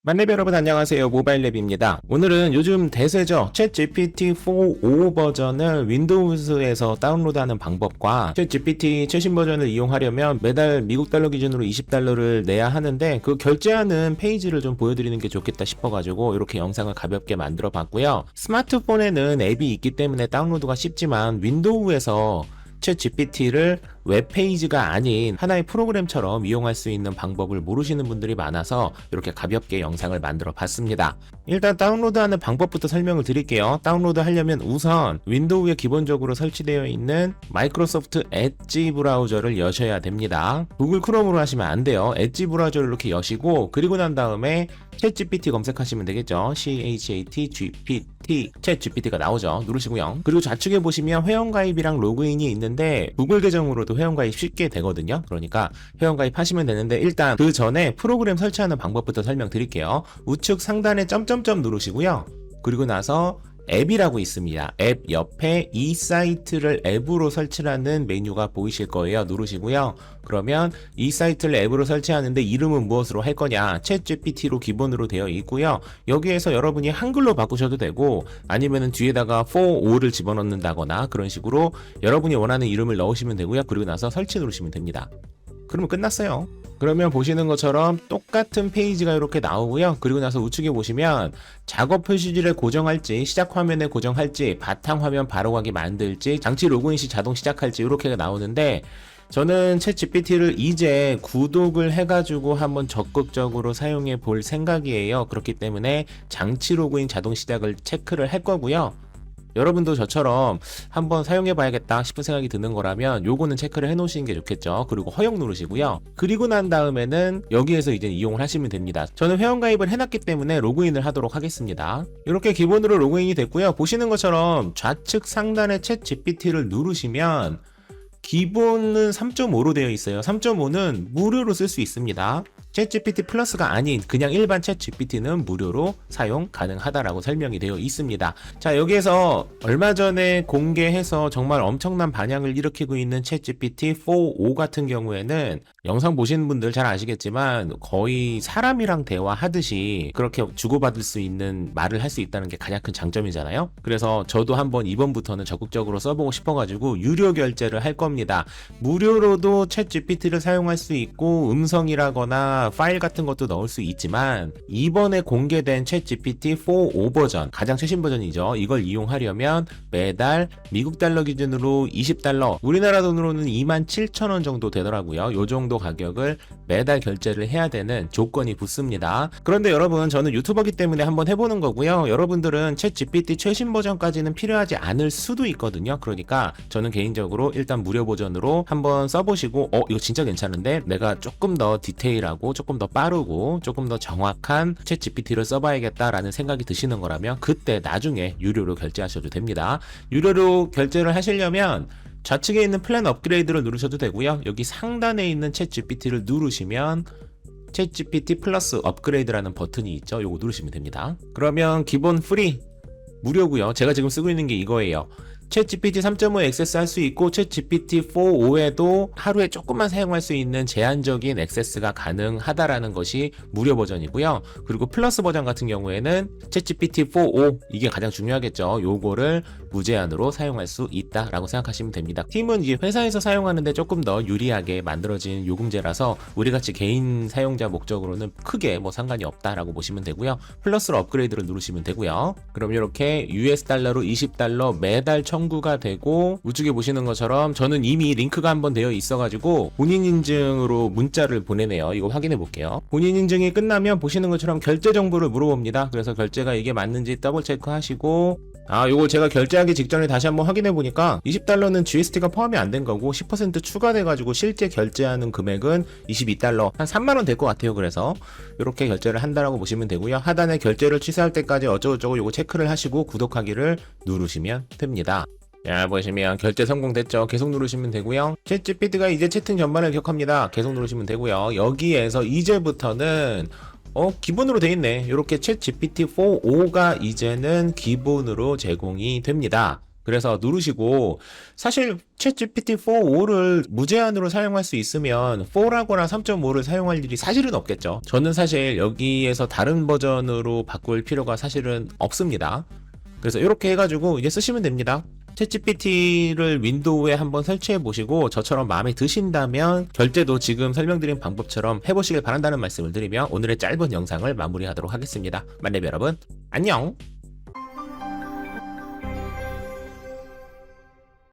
만렙 여러분 안녕하세요. 모바일랩입니다. 오늘은 요즘 대세죠. 챗 GPT-4.5 버전을 윈도우즈에서 다운로드하는 방법과 챗 GPT 최신 버전을 이용하려면 매달 미국 달러 기준으로 $20를 내야 하는데 그 결제하는 페이지를 좀 보여드리는 게 좋겠다 싶어가지고 이렇게 영상을 가볍게 만들어 봤고요. 스마트폰에는 앱이 있기 때문에 다운로드가 쉽지만 윈도우에서 챗 GPT를 웹페이지가 아닌 하나의 프로그램처럼 이용할 수 있는 방법을 모르시는 분들이 많아서 이렇게 가볍게 영상을 만들어 봤습니다. 일단 다운로드하는 방법부터 설명을 드릴게요. 다운로드 하려면 우선 윈도우에 기본적으로 설치되어 있는 마이크로소프트 엣지 브라우저를 여셔야 됩니다. 구글 크롬으로 하시면 안 돼요. 엣지 브라우저를 이렇게 여시고 그리고 난 다음에 챗 GPT 검색하시면 되겠죠. ChatGPT 챗 GPT가 나오죠. 누르시고요. 그리고 좌측에 보시면 회원가입이랑 로그인이 있는데 구글 계정으로도 회원가입 쉽게 되거든요. 그러니까 회원가입 하시면 되는데 일단 그 전에 프로그램 설치하는 방법부터 설명드릴게요. 우측 상단에 점점점 누르시고요. 그리고 나서 앱이라고 있습니다. 앱 옆에 이 사이트를 앱으로 설치라는 메뉴가 보이실 거예요. 누르시고요. 그러면 이 사이트를 앱으로 설치하는데 이름은 무엇으로 할 거냐? 챗 GPT로 기본으로 되어 있고요. 여기에서 여러분이 한글로 바꾸셔도 되고 아니면은 뒤에다가 4.5를 집어넣는다거나 그런 식으로 여러분이 원하는 이름을 넣으시면 되고요. 그리고 나서 설치 누르시면 됩니다. 그러면 끝났어요. 그러면 보시는 것처럼 똑같은 페이지가 이렇게 나오고요. 그리고 나서 우측에 보시면 작업 표시지를 고정할지, 시작 화면에 고정할지, 바탕화면 바로가기 만들지, 장치 로그인 시 자동 시작할지 이렇게 나오는데 저는 챗 GPT를 이제 구독을 해가지고 한번 적극적으로 사용해 볼 생각이에요. 그렇기 때문에 장치 로그인 자동 시작을 체크를 할 거고요. 여러분도 저처럼 한번 사용해 봐야겠다 싶은 생각이 드는 거라면 요거는 체크를 해 놓으시는 게 좋겠죠. 그리고 허용 누르시고요. 그리고 난 다음에는 여기에서 이제 이용을 하시면 됩니다. 저는 회원가입을 해놨기 때문에 로그인을 하도록 하겠습니다. 이렇게 기본으로 로그인이 됐고요. 보시는 것처럼 좌측 상단에 챗 GPT를 누르시면 기본은 3.5로 되어 있어요. 3.5는 무료로 쓸 수 있습니다. 챗 GPT 플러스가 아닌 그냥 일반 챗 GPT는 무료로 사용 가능하다라고 설명이 되어 있습니다. 자, 여기에서 얼마 전에 공개해서 정말 엄청난 반향을 일으키고 있는 챗 GPT 4.5 같은 경우에는 영상 보시는 분들 잘 아시겠지만 거의 사람이랑 대화하듯이 그렇게 주고받을 수 있는 말을 할 수 있다는 게 가장 큰 장점이잖아요. 그래서 저도 한번 이번부터는 적극적으로 써보고 싶어가지고 유료 결제를 할 겁니다. 무료로도 챗 GPT를 사용할 수 있고 음성이라거나 파일 같은 것도 넣을 수 있지만 이번에 공개된 챗 GPT 4.5 버전, 가장 최신 버전이죠. 이걸 이용하려면 매달 미국 달러 기준으로 $20, 우리나라 돈으로는 27,000원 정도 되더라고요. 요 정도 가격을 매달 결제를 해야 되는 조건이 붙습니다. 그런데 여러분, 저는 유튜버기 때문에 한번 해보는 거고요. 여러분들은 챗 GPT 최신 버전까지는 필요하지 않을 수도 있거든요. 그러니까 저는 개인적으로 일단 무료 버전으로 한번 써보시고 이거 진짜 괜찮은데 내가 조금 더 디테일하고 조금 더 빠르고 조금 더 정확한 챗 GPT를 써봐야겠다라는 생각이 드시는 거라면 그때 나중에 유료로 결제하셔도 됩니다. 유료로 결제를 하시려면 좌측에 있는 플랜 업그레이드를 누르셔도 되고요. 여기 상단에 있는 챗 GPT를 누르시면 챗 GPT 플러스 업그레이드라는 버튼이 있죠. 요거 누르시면 됩니다. 그러면 기본 프리 무료고요. 제가 지금 쓰고 있는 게 이거예요. 챗 GPT 3.5 액세스 할 수 있고 챗 GPT 4.5에도 하루에 조금만 사용할 수 있는 제한적인 액세스가 가능하다라는 것이 무료 버전이고요. 그리고 플러스 버전 같은 경우에는 챗 GPT 4.5 이게 가장 중요하겠죠. 요거를 무제한으로 사용할 수 있다라고 생각하시면 됩니다. 팀은 이제 회사에서 사용하는데 조금 더 유리하게 만들어진 요금제라서 우리같이 개인 사용자 목적으로는 크게 뭐 상관이 없다라고 보시면 되고요. 플러스로 업그레이드를 누르시면 되고요. 그럼 이렇게 US 달러로 $20 매달 청구가 되고 우측에 보시는 것처럼 저는 이미 링크가 한번 되어 있어가지고 본인 인증으로 문자를 보내네요. 이거 확인해 볼게요. 본인 인증이 끝나면 보시는 것처럼 결제 정보를 물어봅니다. 그래서 결제가 이게 맞는지 더블 체크하시고 요거 제가 결제하기 직전에 다시 한번 확인해 보니까 $20는 GST가 포함이 안 된 거고 10% 추가돼 가지고 실제 결제하는 금액은 $22, 한 3만원 될 것 같아요. 그래서 이렇게 결제를 한다라고 보시면 되고요. 하단에 결제를 취소할 때까지 어쩌고저쩌고 요거 체크를 하시고 구독하기를 누르시면 됩니다. 자, 보시면 결제 성공됐죠. 계속 누르시면 되고요. 챗 GPT가 이제 채팅 전반을 기억합니다. 계속 누르시면 되고요. 여기에서 이제부터는 기본으로 돼 있네. 이렇게 챗 GPT 4.5가 이제는 기본으로 제공이 됩니다. 그래서 누르시고, 사실 챗GPT 4.5를 무제한으로 사용할 수 있으면 4라거나 3.5를 사용할 일이 사실은 없겠죠. 저는 사실 여기에서 다른 버전으로 바꿀 필요가 사실은 없습니다. 그래서 이렇게 해가지고 이제 쓰시면 됩니다. 챗GPT를 윈도우에 한번 설치해 보시고 저처럼 마음에 드신다면 결제도 지금 설명드린 방법처럼 해보시길 바란다는 말씀을 드리며 오늘의 짧은 영상을 마무리하도록 하겠습니다. 만렙 여러분, 안녕!